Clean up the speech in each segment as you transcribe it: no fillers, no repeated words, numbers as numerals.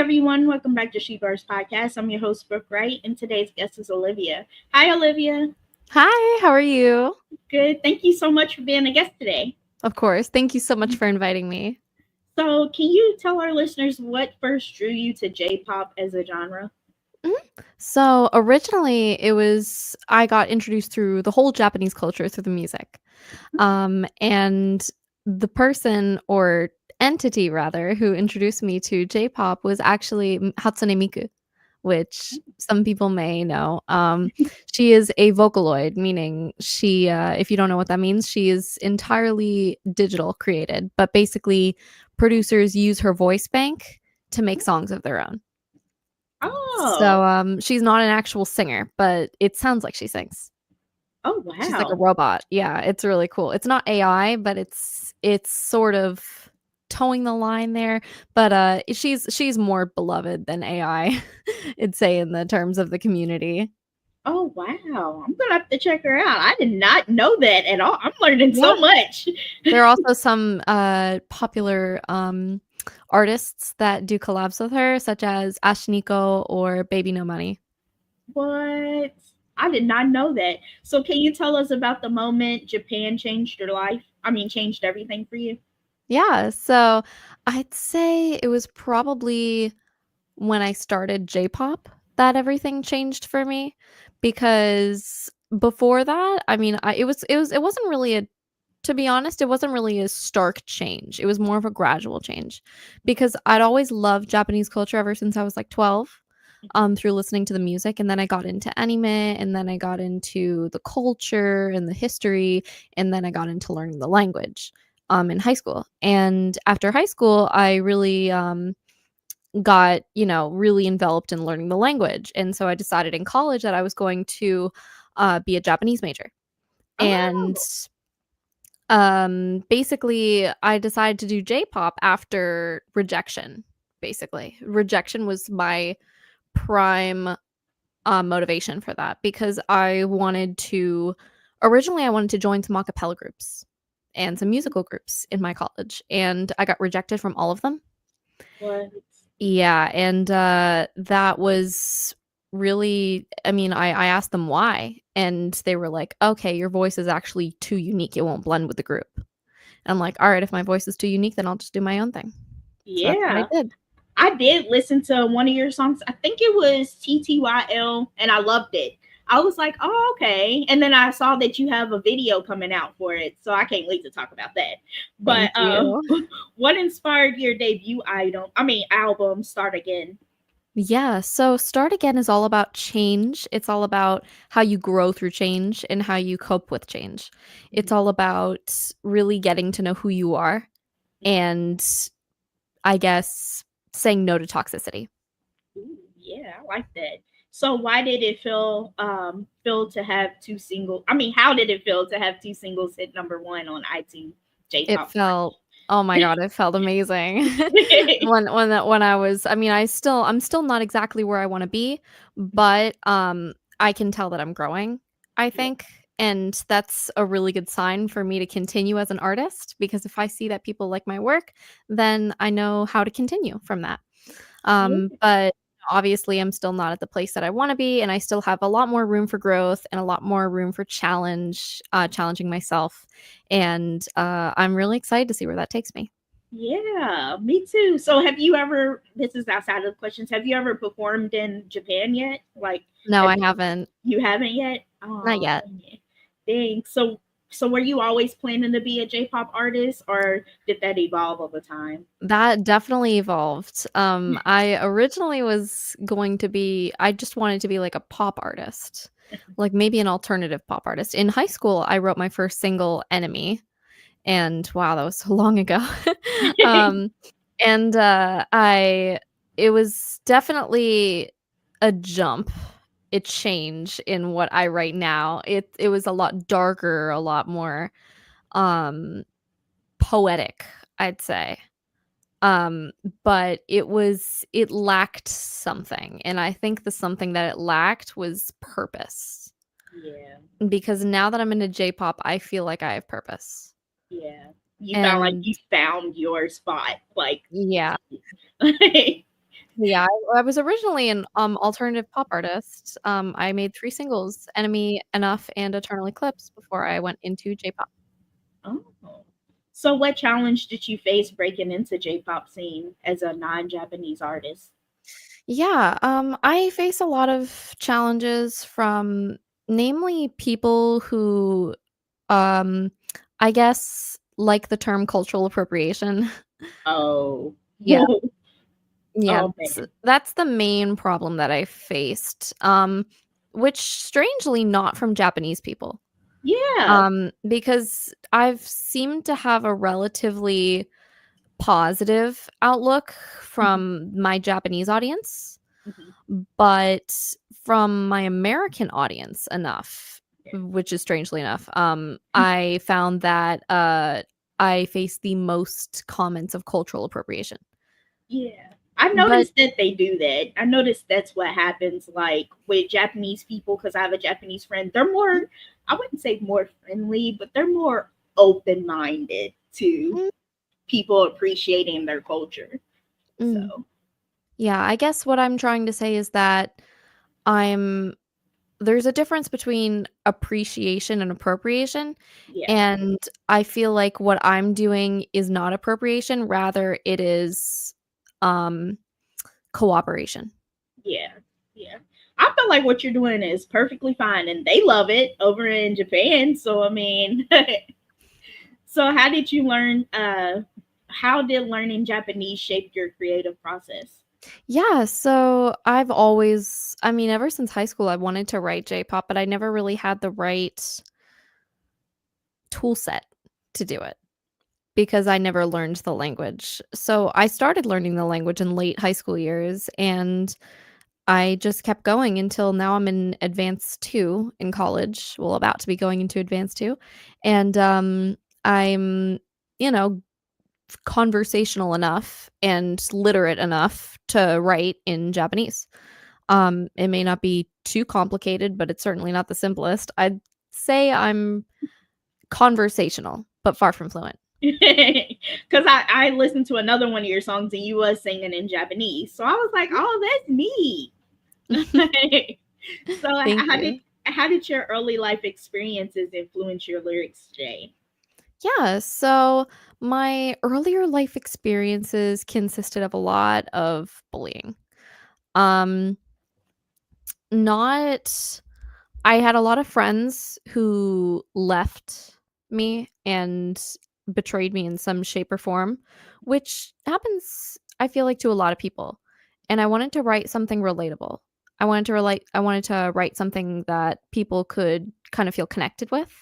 everyone. Welcome back to She Podcast. I'm your host, Brooke Wright, and today's guest is Olivia. Hi, Olivia. Hi, how are you? Good. Thank you so much for being a guest today. Of course. Thank you so much for inviting me. So, can you tell our listeners what first drew you to J-pop as a genre? Mhm. So, originally, I got introduced through the whole Japanese culture through the music. And the person or entity, rather, who introduced me to J-pop was actually Hatsune Miku, which some people may know. She is a Vocaloid, meaning if you don't know what that means, she is entirely digital created, but basically producers use her voice bank to make songs of their own. Oh, So she's not an actual singer, but it sounds like she sings. oh She's like a wow. robot. Yeah, it's really cool. It's not AI, but it's sort of towing the line there. But she's more beloved than AI, I'd say in the terms of the community. Oh wow. I'm gonna have to check her out. I did not know that at all. I'm learning Yeah. so much. There are also some popular artists that do collabs with her, such as Ashniko or Baby No Money. What? I did not know that. So, can you tell us about the moment Japan changed your life? I mean, changed everything for you? Yeah, so I'd say it was probably when I started J-pop that everything changed for me, because before that, I mean, it wasn't really a to be honest, it wasn't really a stark change. It was more of a gradual change because I'd always loved Japanese culture ever since I was like 12, through listening to the music, and then I got into anime, and then I got into the culture and the history, and then I got into learning the language in high school. And after high school, I really got, really enveloped in learning the language. And so I decided in college that I was going to be a Japanese major. And Oh, basically, I decided to do J-pop after rejection. Basically, rejection was my prime motivation for that because originally I wanted to join some a cappella groups and some musical groups in my college, and I got rejected from all of them. what? Yeah, and that was really, I mean, I asked them why, and they were like, "Okay, your voice is actually too unique. It won't blend with the group." And I'm like, "All right, if my voice is too unique, then I'll just do my own thing." So that's what I Yeah. did. I did listen to one of your songs. I think it was TTYL, and I loved it. I was like, oh, okay. And then I saw that you have a video coming out for it. So I can't wait to talk about that. But Thank you. what inspired your album, Start Again? Yeah, so Start Again is all about change. It's all about how you grow through change and how you cope with change. It's all about really getting to know who you are and, I guess, saying no to toxicity. Ooh, yeah, I like that. So why did it feel to have two singles? I mean, how did it feel to have two singles hit #1 on iTunes It J-pop felt Oh my god, it felt amazing. chart? When I was I mean, I'm still not exactly where I wanna be, but, I can tell that I'm growing, I Yeah. think, and that's a really good sign for me to continue as an artist, because if I see that people like my work, then I know how to continue from that. Yeah. But obviously, I'm still not at the place that I wanna be, and I still have a lot more room for growth and a lot more room for challenging myself, and, I'm really excited to see where that takes me. Yeah, me too. So have you ever, this is outside of the questions, have you ever performed in Japan yet? Like, No, have I haven't. you haven't yet? Not Oh, yet. dang. So were you always planning to be a J-pop artist, or did that evolve over time? That definitely evolved. I originally was going to be I just wanted to be like a pop artist, like maybe an alternative pop artist. In high school, I wrote my first single, Enemy, and wow, that was so long ago. Um, and I it was definitely a jump, a change in what I write now. It was a lot darker, a lot more um poetic, I'd say. Um, but it lacked something, and I think the something that it lacked was purpose. Yeah, Because now that I'm into J-pop, I feel like I have purpose. yeah. You found like And you found your spot, like yeah, Yeah, I was originally an, alternative pop artist. I made 3 singles, "Enemy," "Enough," and "Eternal Eclipse" before I went into J-pop. Oh. So what challenge did you face breaking into J-pop scene as a non-Japanese artist? Yeah, I face a lot of challenges from namely people who, um, I guess, like the term cultural appropriation. Oh. Yeah. Yeah, Oh that's man. that's the main problem that I faced, which strangely not from Japanese people, Yeah. because I've seemed to have a relatively positive outlook Mhm, from my Japanese audience, mhm. but from my American audience enough, Yeah. which is strangely enough, I found that, I face the most comments of cultural appropriation. Yeah. I But noticed that they do that. I noticed that's what happens like with Japanese people because I have a Japanese friend. They're more, I wouldn't say more friendly, but they're more open minded to mm, people appreciating their culture. mm. So, Yeah, I guess what I'm trying to say is that I'm there's a difference between appreciation and appropriation, yeah. and I feel like what I'm doing is not appropriation, rather it is, um, cooperation. Yeah. Yeah. I feel like what you're doing is perfectly fine and they love it over in Japan. So, I mean, so how did you learn? How did learning Japanese shape your creative process? Yeah, so I've always I mean, ever since high school, I wanted to write J-pop, but I never really had the right tool set to do it, because I never learned the language. So I started learning the language in late high school years, and I just kept going until now I'm in advanced 2 in college, well, about to be going into advanced 2, and, I'm, you know, conversational enough and literate enough to write in Japanese. It may not be too complicated, but it's certainly not the simplest. I'd say I'm conversational, but far from fluent. Because I listened to another one of your songs and you was singing in Japanese. So I was like, oh, that's neat. So Thank you. how did your early life experiences influence your lyrics, Jay? Yeah, so my earlier life experiences consisted of a lot of bullying. Um, not I had a lot of friends who left me and betrayed me in some shape or form, which happens, I feel like, to a lot of people. And I wanted to write something relatable. I wanted to write something that people could kind of feel connected with,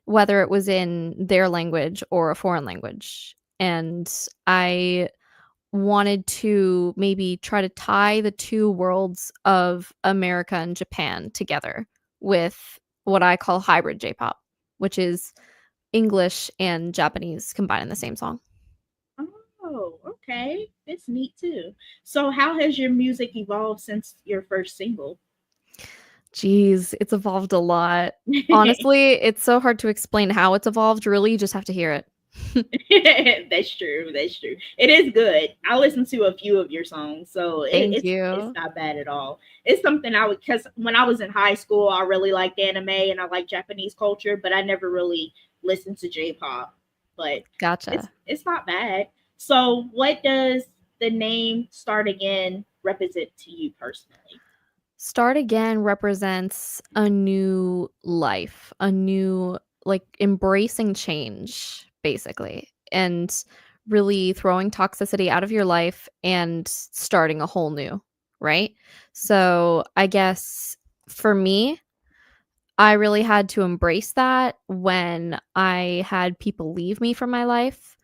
whether it was in their language or a foreign language. And I wanted to maybe try to tie the 2 worlds of America and Japan together with what I call hybrid J-pop, which is English and Japanese combined in the same song. Oh, okay. That's neat too. So how has your music evolved since your first single? Jeez, it's evolved a lot. Honestly, it's so hard to explain how it's evolved, really, you just have to hear it. That's true. That's true. It is good. I listened to a few of your songs, so Thank it's you. not bad at all. It's something I would because when I was in high school, I really liked anime and I like Japanese culture, but I never really listened to J-pop. But Gotcha. it's not bad. So, what does the name "Start Again" represent to you personally? Start again represents a new life, a new like embracing change basically, and really throwing toxicity out of your life and starting a whole new, right? So, I guess for me, I really had to embrace that when I had people leave me from my life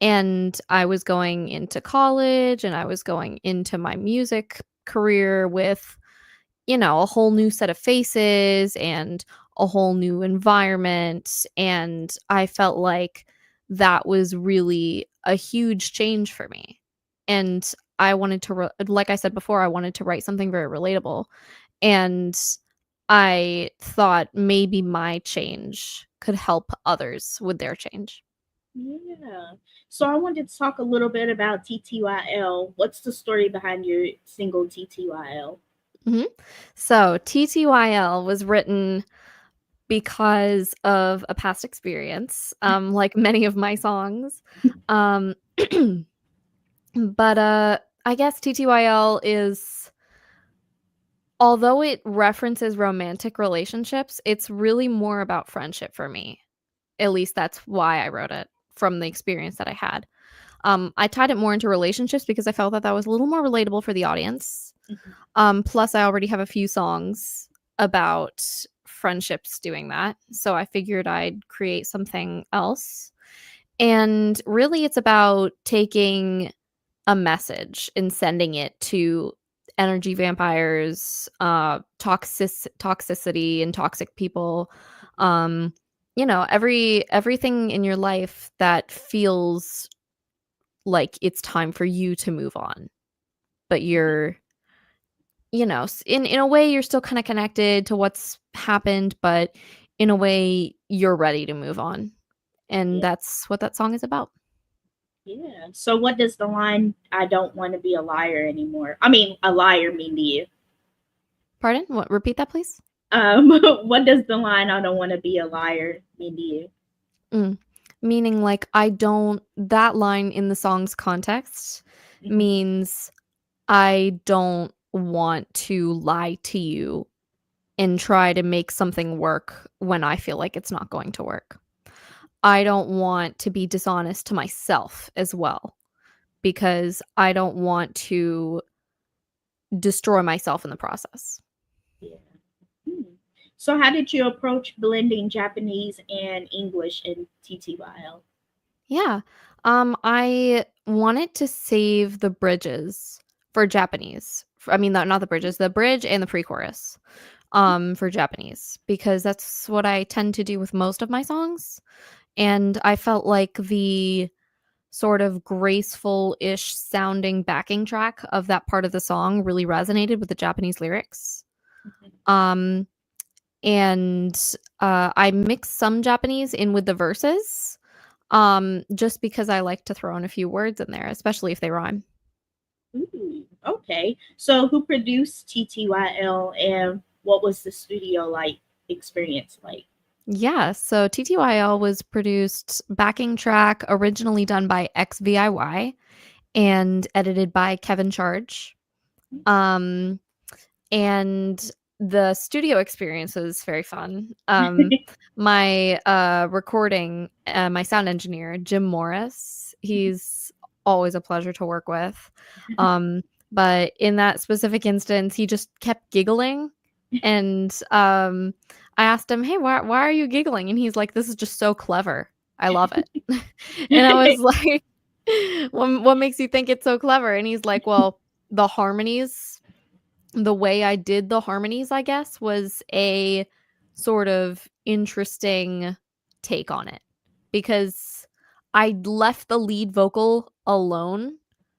and I was going into college and I was going into my music career with, a whole new set of faces and a whole new environment. And I felt like that was really a huge change for me. And I wanted to, like I said before, I wanted to write something very relatable. And I thought maybe my change could help others with their change. Yeah. So I wanted to talk a little bit about TTYL. What's the story behind your single TTYL? Mhm. So TTYL was written because of a past experience, like many of my songs. Um, but I guess TTYL is, although it references romantic relationships, it's really more about friendship for me. At least that's why I wrote it, from the experience that I had. I tied it more into relationships because I felt that that was a little more relatable for the audience. Mhm. Plus, I already have a few songs about friendships doing that. So I figured I'd create something else. And really, it's about taking a message and sending it to energy vampires, toxicity and toxic people. Um, everything in your life that feels like it's time for you to move on, but you're, in a way you're still kind of connected to what's happened, but in a way you're ready to move on. And Yeah. that's what that song is about. Yeah. So what does the line "I don't want to be a liar anymore"? I mean, a liar mean to you? Pardon? What? Repeat that, please. What does the line "I don't want to be a liar" mean to you? Mm. Meaning, like, I don't, that line in the song's context Mhm. means I don't want to lie to you and try to make something work when I feel like it's not going to work. I don't want to be dishonest to myself as well because I don't want to destroy myself in the process. Yeah. Hmm. So how did you approach blending Japanese and English in TTYL? Yeah. I wanted to save the bridges for Japanese. I mean, not the bridges, the bridge and the pre-chorus for Japanese, because that's what I tend to do with most of my songs. And I felt like the sort of graceful-ish sounding backing track of that part of the song really resonated with the Japanese lyrics. Mhm. Um, and I mixed some Japanese in with the verses, just because I like to throw in a few words in there, especially if they rhyme. Ooh, okay. So who produced TTYL and what was the studio like experience like? Yeah, so TTYL was produced, backing track originally done by XVIY and edited by Kevin Charge. Um, and the studio experience was very fun. My my sound engineer, Jim Morris, he's always a pleasure to work with. Um, but in that specific instance, he just kept giggling, and I asked him, "Hey, why are you giggling?" And he's like, "This is just so clever. I love it." And I was like, what makes you think it's so clever?" And he's like, "Well, the harmonies, the way I did the harmonies, I guess, was a sort of interesting take on it because I left the lead vocal alone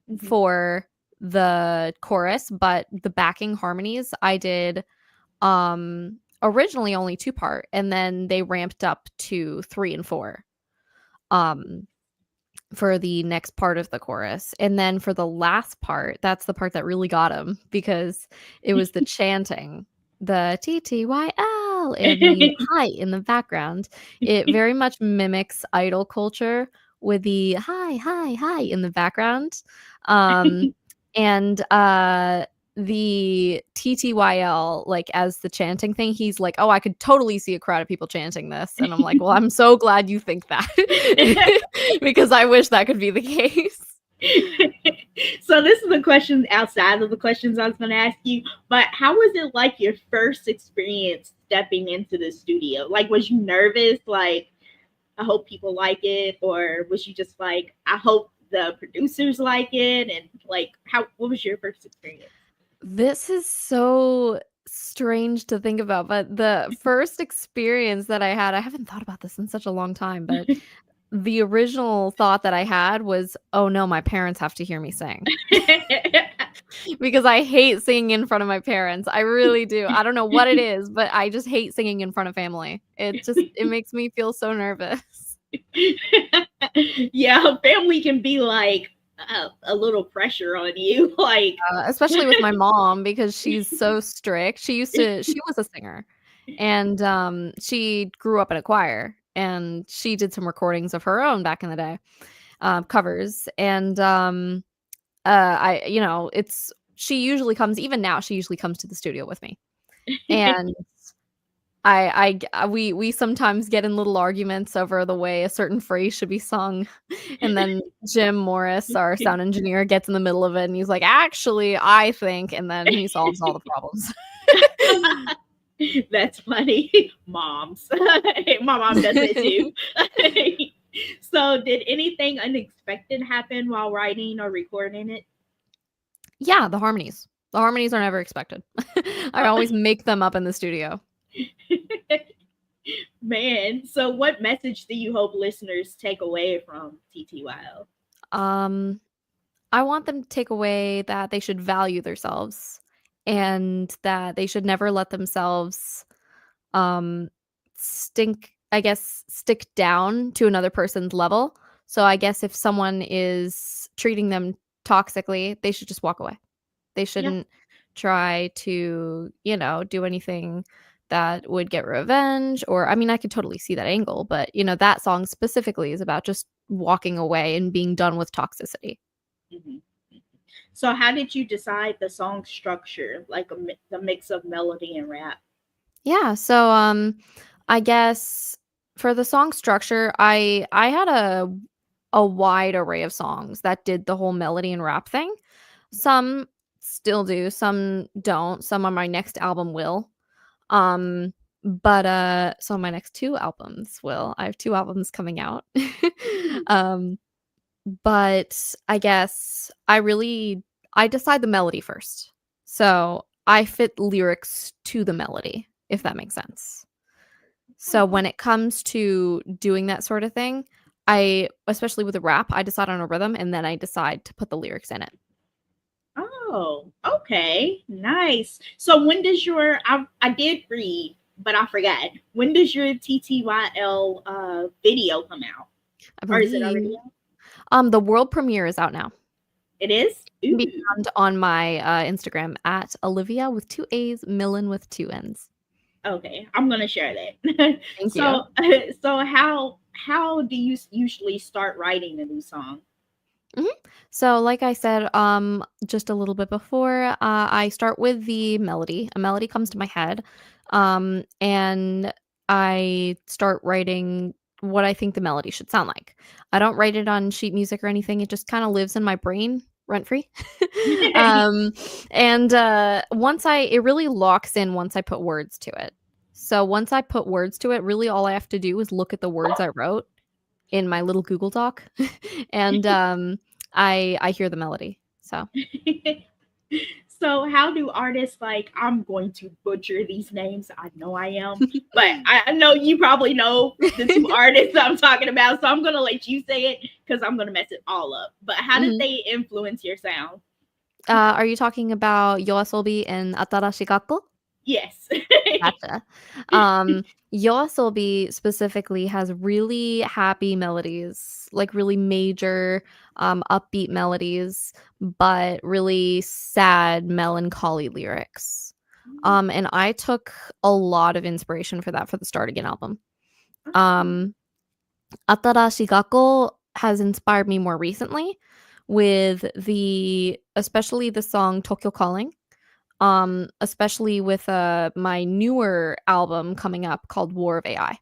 Mhm. for the chorus, but the backing harmonies I did originally only two part, and then they ramped up to 3 and 4. Um for the next part of the chorus. And then for the last part, that's the part that really got him because it was the chanting, the TTYL and the hi in the background. It very much mimics idol culture with the hi, hi, hi in the background. Um, and the TTYL, like as the chanting thing, he's like, "Oh, I could totally see a crowd of people chanting this." And I'm like, "Well, I'm so glad you think that." Because I wish that could be the case. So this is a question outside of the questions I was going to ask you, but how was it like your first experience stepping into the studio? Like, was you nervous? Like, I hope people like it, or was you just like, I hope the producers like it, and like, how? What was your first experience? This is so strange to think about, but the first experience that I had, I haven't thought about this in such a long time, but the original thought that I had was, "Oh no, my parents have to hear me sing." Because I hate singing in front of my parents. I really do. I don't know what it is, but I just hate singing in front of family. It makes me feel so nervous. Yeah, family can be like a little pressure on you. Like, Especially with my mom because she's so strict. She was a singer, and, she grew up in a choir, and she did some recordings of her own back in the day, covers, and, I you know, it's she usually comes even now, she usually comes to the studio with me, and we sometimes get in little arguments over the way a certain phrase should be sung, and then Jim Morris, our sound engineer, gets in the middle of it, and he's like, "Actually, I think," and then he solves all the problems. that's funny. Moms. My mom does it too. So, did anything unexpected happen while writing or recording it? Yeah, the harmonies. The harmonies are never expected. I Uh, always make them up in the studio. Man, so what message do you hope listeners take away from TTYL? Um, I want them to take away that they should value themselves and that they should never let themselves um stick down to another person's level. So I guess if someone is treating them toxically, they should just walk away. They Yeah. shouldn't try to, do anything that would get revenge, or I mean, I could totally see that angle, but that song specifically is about just walking away and being done with toxicity. Mhm. So, how did you decide the song structure, like the mix of melody and rap? Yeah, so I guess for the song structure, I had a wide array of songs that did the whole melody and rap thing. Some still do, some don't. Some on my next album will. But so my next two albums will. I have two albums coming out. um but I guess I decide the melody first. So I fit lyrics to the melody, if that makes sense. So Oh, when it comes to doing that sort of thing, I especially with a rap, I decide on a rhythm and then I decide to put the lyrics in it. oh, okay, nice. So, when does I did read, but I forgot. When does your TTYL video come out? I Or is it already believe out? the world premiere is out now. It is? Can be Ooh. found on my Instagram at Olivia with two A's, Millin with two N's. Okay, I'm gonna share that. Thank you. So, so how do you usually start writing a new song? Mhm. So, like I said, just a little bit before, I start with the melody. A melody comes to my head, and I start writing what I think the melody should sound like. I don't write it on sheet music or anything. It just kind of lives in my brain rent free. um, and it really locks in once I put words to it. So once I put words to it, really all I have to do is look at the words I wrote in my little Google Doc, and I hear the melody. So So how do artists like I'm going to butcher these names. I know I am, but I know you probably know the two artists I'm talking about. So I'm gonna let you say it because I'm gonna mess it all up. But how did Mhm. they influence your sound? Are you talking about Yoasobi and Atarashii Gakkou? Yes. Gotcha. Um, Yoasobi specifically has really happy melodies, like really major, upbeat melodies, but really sad, melancholy lyrics. And I took a lot of inspiration for that for the Start Again album. Um, Atarashii Gakkou has inspired me more recently with especially the song Tokyo Calling, especially with my newer album coming up called War of AI.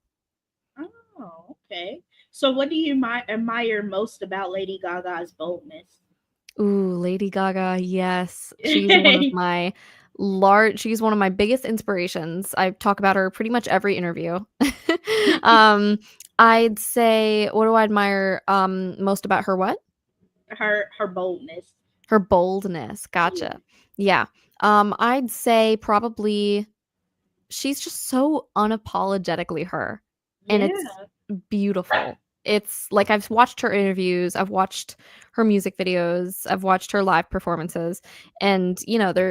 Oh, okay. So what do you admire most about Lady Gaga's boldness? Ooh, Lady Gaga, yes. She's one of my biggest inspirations. I talk about her pretty much every interview. um, I'd say, what do I admire most about her? What? Her boldness. Her boldness. Gotcha. Yeah. I'd say probably she's just so unapologetically her, and it's Yeah. beautiful. It's like I've watched her interviews, I've watched her music videos, I've watched her live performances, and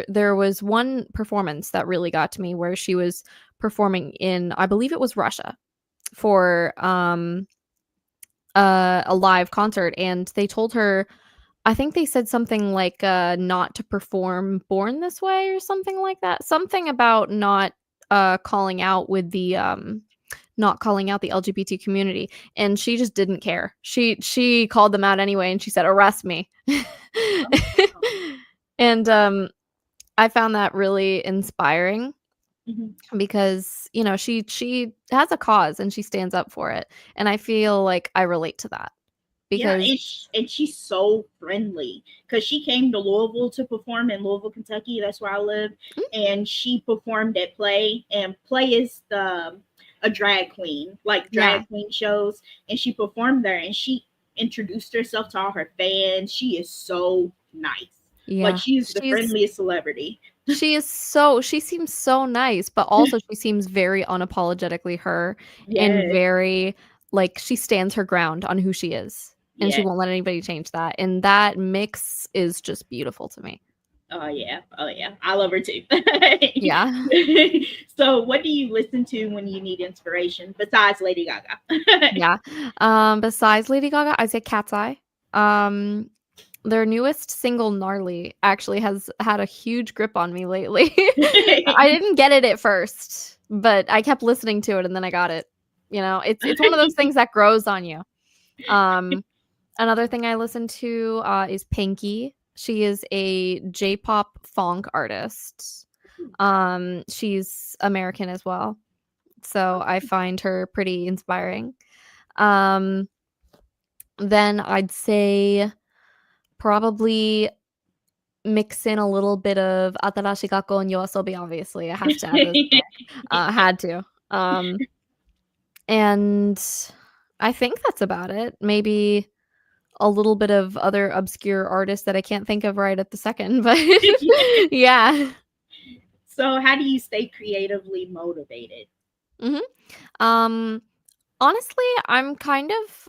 there was one performance that really got to me where she was performing in, I believe it was Russia, for a live concert, and they told her, I think they said something like, not to perform Born This Way or something like that. Something about not, calling out with the, not calling out the LGBT community, and she just didn't care. She called them out anyway, and she said, "Arrest me." Oh, wow. And, I found that really inspiring Mhm. because, you know, she has a cause and she stands up for it, and I feel like I relate to that Yeah, because and she's so friendly because she came to Louisville to perform in Louisville, Kentucky. That's where I live, mm, and she performed at Play. And Play is the a drag queen, like yeah, drag queen shows, and she performed there. And she introduced herself to all her fans. She is so nice. Like yeah. she's the friendliest celebrity. She seems so nice, but also she seems very unapologetically her and Yes, very like she stands her ground on who she is and she yes. won't let anybody change that. And that mix is just beautiful to me. Oh yeah, oh yeah. I love her too. Yeah. So, what do you listen to when you need inspiration besides Lady Gaga? Yeah. Besides Lady Gaga, I say Cat's Eye. Um Their newest single, Gnarly, actually has had a huge grip on me lately. I didn't get it at first, but I kept listening to it and then I got it. You know, it's one of those things that grows on you. Um, Another thing I listen to is Pinky. She is a J-pop funk artist. She's American as well, so I find her pretty inspiring. Um, then I'd say probably mix in a little bit of Atarashii Gakkou and Yoasobi, obviously, I have to add those in there. Had to. And I think that's about it. Maybe a little bit of other obscure artists that I can't think of right at the second, but yeah. So, how do you stay creatively motivated? Mhm. Um, Honestly, I'm kind of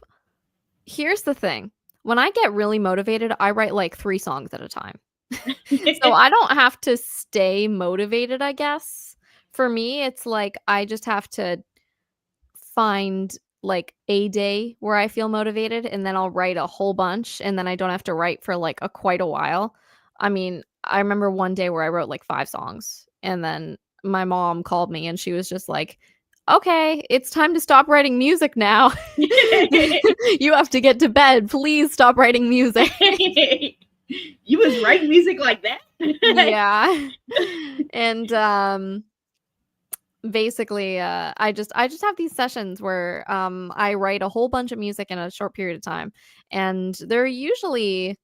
here's the thing. When I get really motivated, I write, like, 3 songs at a time. So I don't have to stay motivated, I guess. For me, it's like I just have to find like a day where I feel motivated and then I'll write a whole bunch and then I don't have to write for like a quite a while. I mean, I remember one day where I wrote like 5 songs and then my mom called me and she was just like, "Okay, it's time to stop writing music now. You have to get to bed. Please stop writing music." You was writing music like that? Yeah. And basically I just have these sessions where I write a whole bunch of music in a short period of time and they usually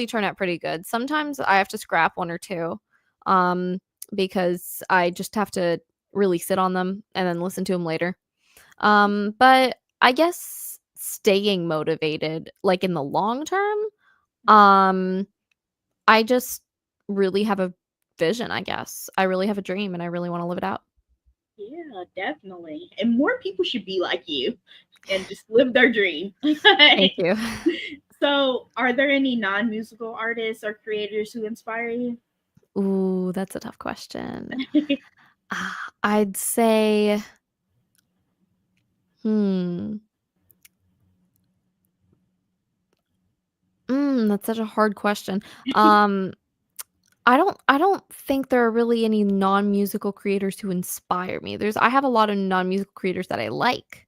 turn out pretty good. Sometimes I have to scrap one or two um because I just have to really sit on them and then listen to them later. But I guess staying motivated like in the long term, um I just really have a vision, I guess. I really have a dream and I really want to live it out. Yeah, definitely. And more people should be like you and just live their dream. Thank you. So, are there any non-musical artists or creators who inspire you? Ooh, that's a tough question. I'd say, hmm, that's such a hard question. Um, I don't think there are really any non-musical creators who inspire me. I have a lot of non-musical creators that I like,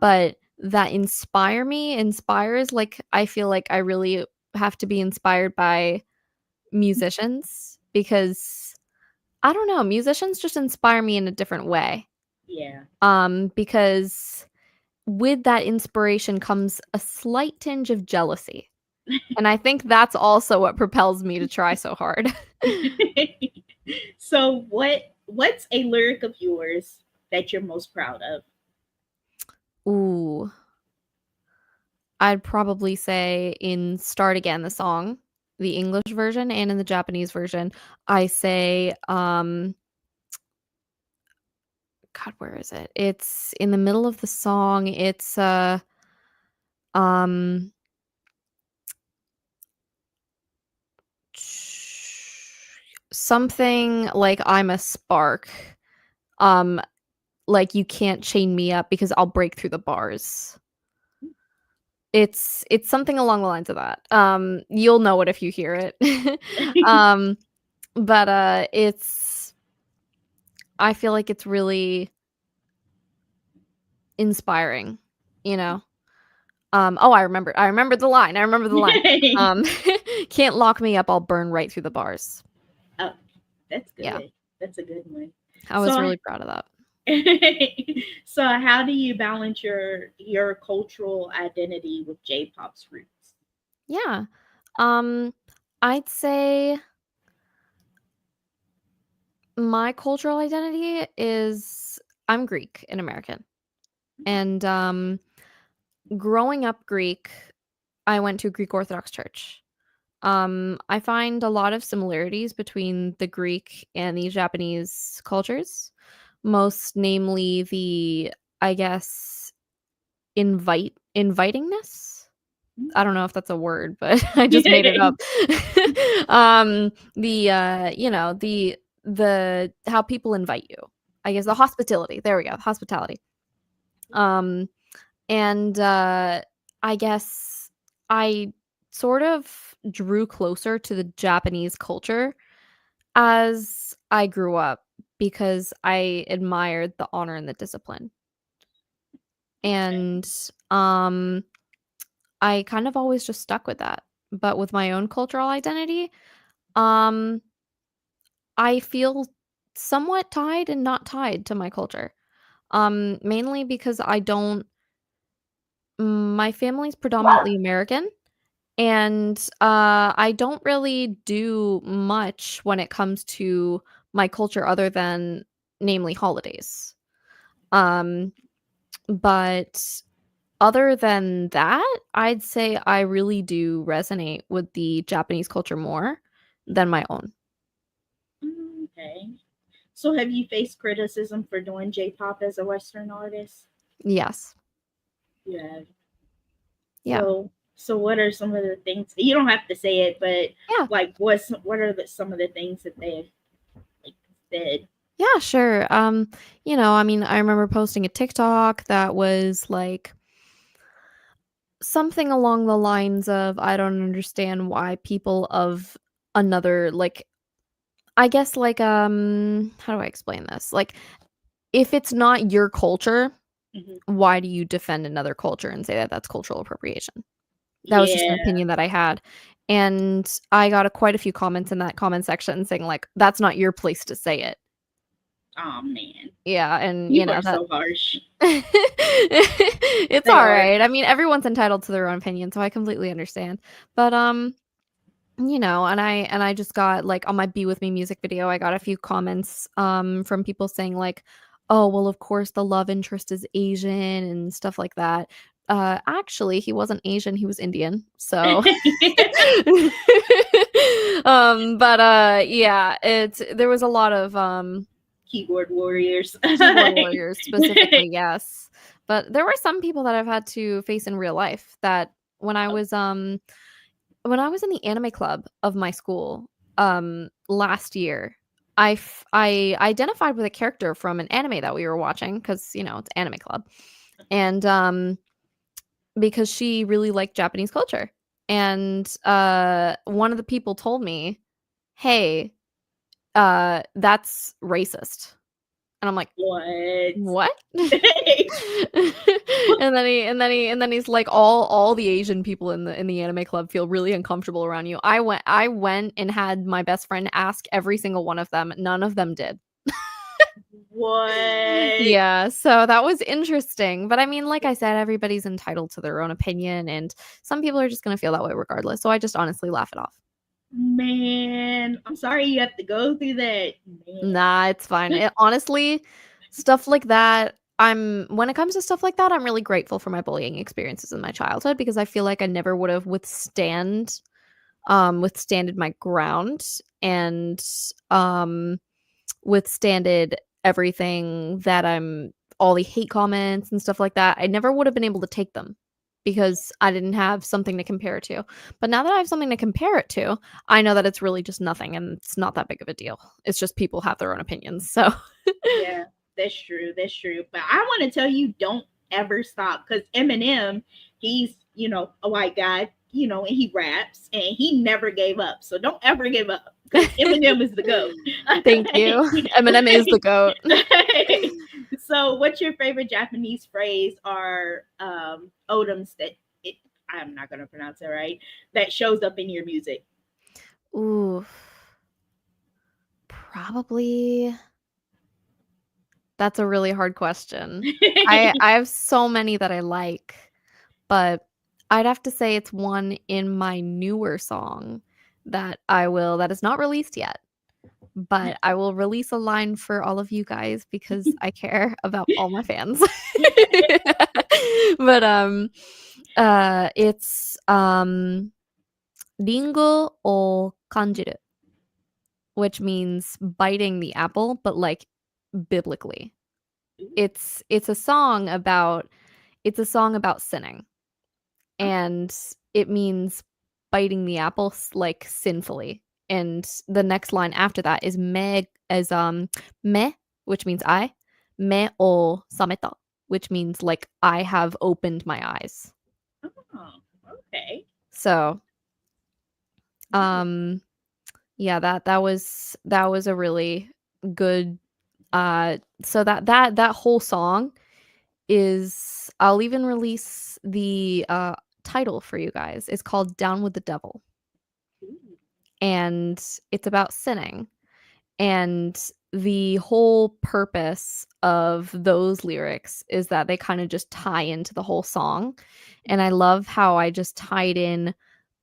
but that inspires, like, I feel like I really have to be inspired by musicians because I don't know, musicians just inspire me in a different way. Yeah. Because with that inspiration comes a slight tinge of jealousy. And I think that's also what propels me to try so hard. So, what's a lyric of yours that you're most proud of? Ooh, I'd probably say in Start Again, the song, the English version and in the Japanese version, I say, God, where is it? It's in the middle of the song. It's um something like I'm a spark. Um like you can't chain me up because I'll break through the bars. It's something along the lines of that. You'll know it if you hear it. Um, but I feel like it's really inspiring, you know? Oh, I remembered the line. I remember the line. Um, "Can't lock me up, I'll burn right through the bars." Oh, that's Yeah, good. That's a good one. I was So really proud of that. so how do you balance your cultural identity with J-pop's roots? Yeah. Um, I'd say my cultural identity is I'm Greek and American. And, growing up Greek, I went to a Greek Orthodox church. I find a lot of similarities between the Greek and the Japanese cultures, most namely the, I guess, invitingness? I don't know if that's a word, but I just made it up. You know, the how people invite you. I guess the hospitality. There we go, hospitality. Um, and, I guess I sort of drew closer to the Japanese culture as I grew up because I admired the honor and the discipline. Okay. And, I kind of always just stuck with that. But with my own cultural identity, um, I feel somewhat tied and not tied to my culture. Mainly because my family's predominantly American, and I don't really do much when it comes to my culture other than namely holidays. Um, but other than that, I'd say I really do resonate with the Japanese culture more than my own. Okay. So have you faced criticism for doing J-pop as a Western artist? Yes. Yeah. Yeah. So what are some of the things you don't have to say it, but Yeah. like what are some of the things that they like said? Yeah, sure. I mean, I remember posting a TikTok that was like something along the lines of I don't understand why people of another like I guess like how do I explain this? Like if it's not your culture, Mhm. why do you defend another culture and say that that's cultural appropriation? That was just an Yeah. opinion that I had. And I got quite a few comments in that comment section saying like that's not your place to say it. Oh man. Yeah, and People are that so harsh. it's They all are. right. I mean, everyone's entitled to their own opinion, so I completely understand. But and I just got like on my Be With Me music video, I got a few comments from people saying like, "Oh, well, of course the love interest is Asian and stuff like that." Actually, he wasn't Asian, he was Indian. So but yeah, there was a lot of Keyboard warriors. keyboard warriors specifically, yes. But there were some people that I've had to face in real life that when I was when I was in the anime club of my school last year, I identified with a character from an anime that we were watching cuz it's anime club. And because she really liked Japanese culture. And one of the people told me, "Hey, that's racist." And I'm like, What? "What?" and then he's like all the Asian people in the anime club feel really uncomfortable around you. I went and had my best friend ask every single one of them. None of them did. What? Yeah, so that was interesting. But I mean, like I said, everybody's entitled to their own opinion and some people are just going to feel that way regardless. So I just honestly laugh it off. Man, I'm sorry you have to go through that. Man. Nah, it's fine. Honestly, stuff like that, when it comes to stuff like that, I'm really grateful for my bullying experiences in my childhood because I feel like I never would have withstanded my ground and um withstanded everything that all the hate comments and stuff like that. I never would have been able to take them because I didn't have something to compare it to. But now that I have something to compare it to, I know that it's really just nothing and it's not that big of a deal. It's just people have their own opinions. So Yeah, that's true. That's true. But I want to tell you, don't ever stop. Because Eminem, he's, you know, a white guy, you know, and he raps and he never gave up. So don't ever give up because Eminem is the GOAT. Thank you. Eminem is the GOAT. So what's your favorite Japanese phrase or odoms that it, I'm not going to pronounce it right, that shows up in your music? Ooh, probably. That's a really hard question. I have so many that I like, but I'd have to say it's one in my newer song that is not released yet, but I will release a line for all of you guys because I care about all my fans. But it's ringo o kanjiru, which means biting the apple, but like biblically. It's a song about sinning, and it means biting the apple like sinfully. And the next line after that is me, which means I, me o sameta, which means like I have opened my eyes. Oh, okay. So yeah, that was a really good so that whole song is, I'll even release the title for you guys. It's called Down with the Devil. Ooh. And it's about sinning. And the whole purpose of those lyrics is that they kind of just tie into the whole song. And I love how I just tied in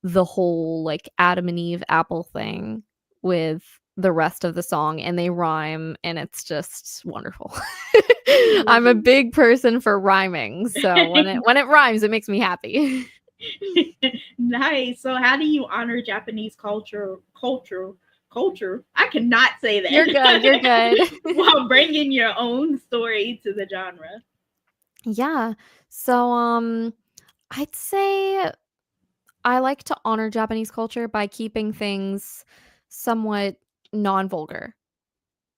the whole like Adam and Eve apple thing with the rest of the song, and they rhyme, and it's just wonderful. I'm a big person for rhyming, so when it rhymes, it makes me happy. Nice. So how do you honor Japanese culture? I cannot say that. You're good. You're good. While bringing your own story to the genre. Yeah. So I'd say I like to honor Japanese culture by keeping things somewhat non-vulgar.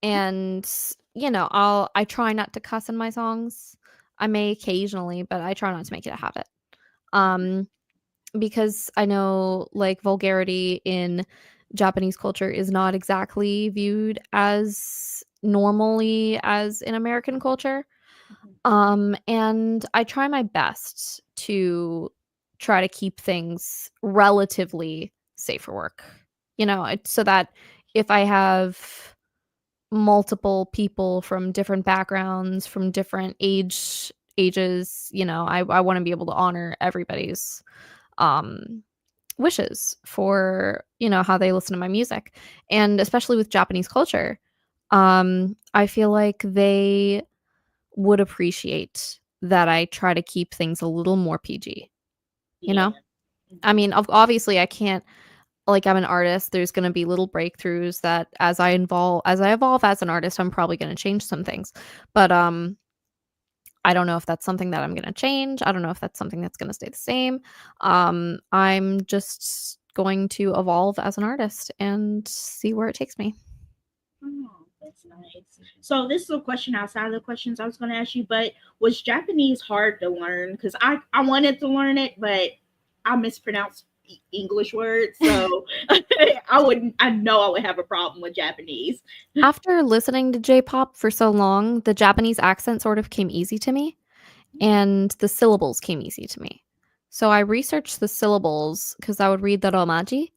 And you know, I try not to cuss in my songs. I may occasionally, but I try not to make it a habit. Um because I know like vulgarity in Japanese culture is not exactly viewed as normally as in American culture. And I try my best to try to keep things relatively safe for work. You know, so that if I have multiple people from different backgrounds, from different ages, you know, I want to be able to honor everybody's um wishes for, you know, how they listen to my music. And especially with Japanese culture, I feel like they would appreciate that I try to keep things a little more PG, you Yeah. know? I mean, obviously I can't, like, I'm an artist, there's going to be little breakthroughs that as I evolve as an artist, I'm probably going to change some things. But I don't know if that's something that I'm going to change. I don't know if that's something that's going to stay the same. I'm just going to evolve as an artist and see where it takes me. Oh, that's nice. So this is a question outside of the questions I was going to ask you, but was Japanese hard to learn? Because I wanted to learn it, but I mispronounced English words, so I know I would have a problem with Japanese. After listening to J-pop for so long, the Japanese accent sort of came easy to me, and the syllables came easy to me. So I researched the syllables because I would read the romaji,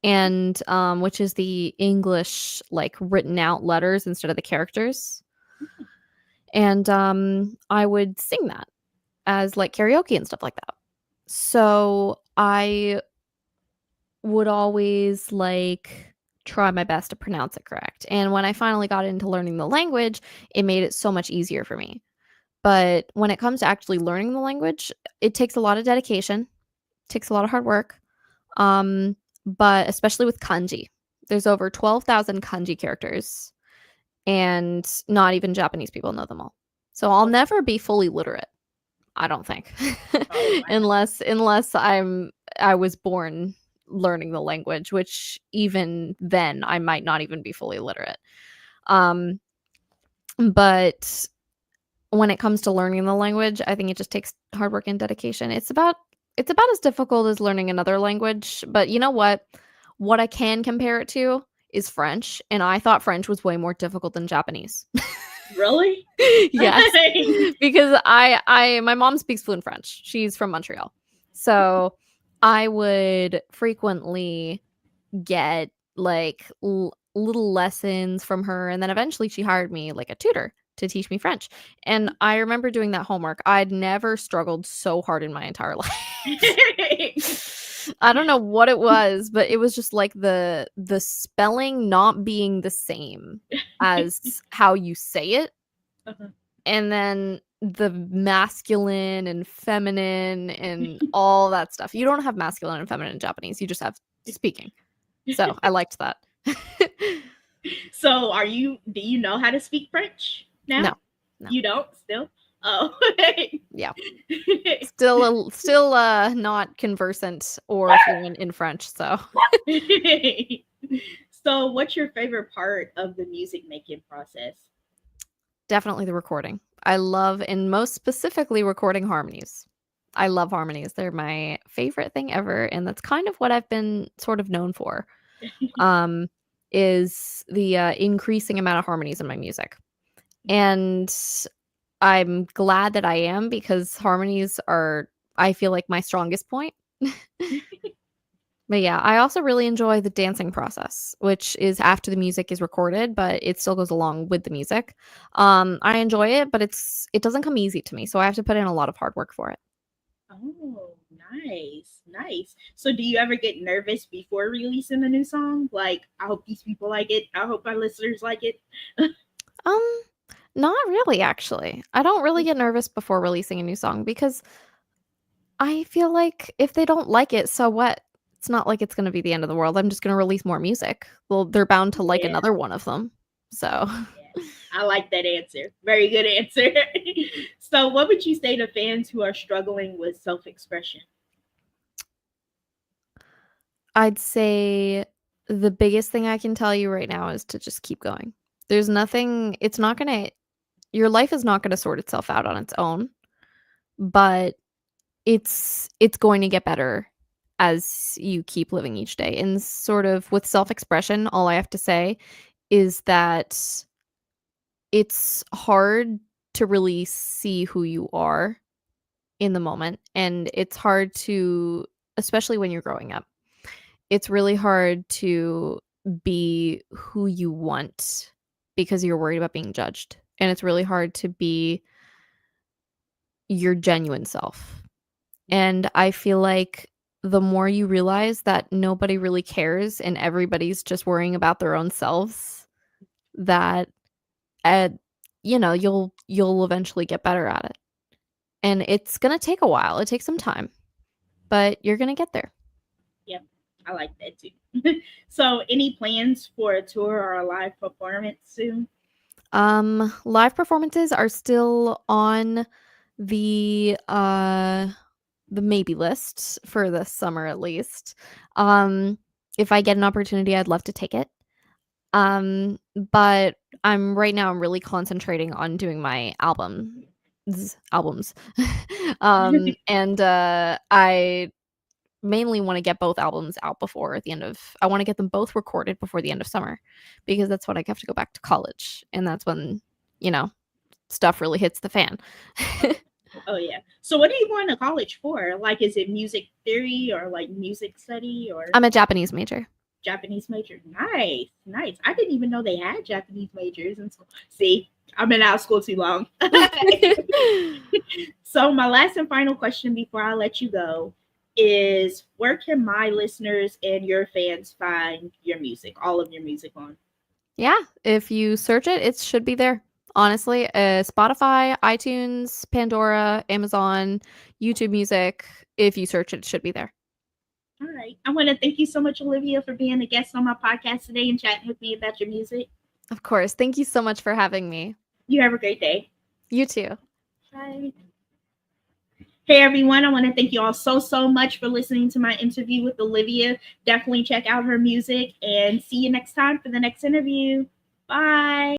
and which is the English like written out letters instead of the characters. And I would sing that as like karaoke and stuff like that. So I would always like try my best to pronounce it correct. And when I finally got into learning the language, it made it so much easier for me. But when it comes to actually learning the language, it takes a lot of dedication, takes a lot of hard work. But especially with kanji, there's over 12,000 kanji characters, and not even Japanese people know them all. So I'll never be fully literate, I don't think. Oh, wow. unless I was born learning the language, which even then I might not even be fully literate. Um but when it comes to learning the language, I think it just takes hard work and dedication. It's about as difficult as learning another language, but you know what? What I can compare it to is French, and I thought French was way more difficult than Japanese. Really? Yes, because I my mom speaks fluent French. She's from Montreal. So, I would frequently get, like, little lessons from her, and then eventually she hired me like a tutor to teach me French, and I remember doing that homework. I'd never struggled so hard in my entire life. I don't know what it was, but it was just like the spelling not being the same as how you say it, Uh-huh. and then the masculine and feminine and all that stuff. You don't have masculine and feminine in Japanese, you just have speaking. So, I liked that. So do you know how to speak French now? No. No. You don't still? Oh. Yeah. Still not conversant or fluent in French, so. So what's your favorite part of the music making process? Definitely the recording. I love, and most specifically, recording harmonies. I love harmonies. They're my favorite thing ever, and that's kind of what I've been sort of known for, is the increasing amount of harmonies in my music. And I'm glad that I am, because harmonies are, I feel like, my strongest point. But yeah, I also really enjoy the dancing process, which is after the music is recorded, but it still goes along with the music. I enjoy it, but it doesn't come easy to me, so I have to put in a lot of hard work for it. Oh, nice. So do you ever get nervous before releasing a new song? Like, I hope these people like it. I hope my listeners like it. Not really, actually. I don't really get nervous before releasing a new song, because I feel like if they don't like it, so what? It's not like it's gonna be the end of the world. I'm just gonna release more music. Well, they're bound to like Yeah. another one of them. So, Yeah, I like that answer. Very good answer. So what would you say to fans who are struggling with self-expression? I'd say the biggest thing I can tell you right now is to just keep going. There's nothing, it's not gonna, your life is not gonna sort itself out on its own, but it's going to get better as you keep living each day. And sort of with self-expression, all I have to say is that it's hard to really see who you are in the moment, and it's hard to, especially when you're growing up, it's really hard to be who you want because you're worried about being judged, and it's really hard to be your genuine self. And I feel like the more you realize that nobody really cares and everybody's just worrying about their own selves, that uh, you'll eventually get better at it. And it's gonna take a while. It takes some time, but you're gonna get there. Yep, I like that too. So any plans for a tour or a live performance soon? Live performances are still on the maybe list for this summer, at least. If I get an opportunity, I'd love to take it. But right now I'm really concentrating on doing my albums. And I mainly want to get both albums out before the end of, I want to get them both recorded before the end of summer, because that's when I have to go back to college, and that's when, stuff really hits the fan. Oh yeah. So what are you going to college for? Like, is it music theory or like music study or I'm a Japanese major. Japanese major? Nice. I didn't even know they had Japanese majors in school. See, I've been out of school too long. So my last and final question before I let you go is, where can my listeners and your fans find your music, all of your music on? Yeah, if you search it, it should be there. Honestly, Spotify, iTunes, Pandora, Amazon, YouTube Music. If you search it, it should be there. All right. I want to thank you so much, Olivia, for being a guest on my podcast today and chatting with me about your music. Of course. Thank you so much for having me. You have a great day. You too. Bye. Hey everyone, I want to thank you all so much for listening to my interview with Olivia. Definitely check out her music and see you next time for the next interview. Bye.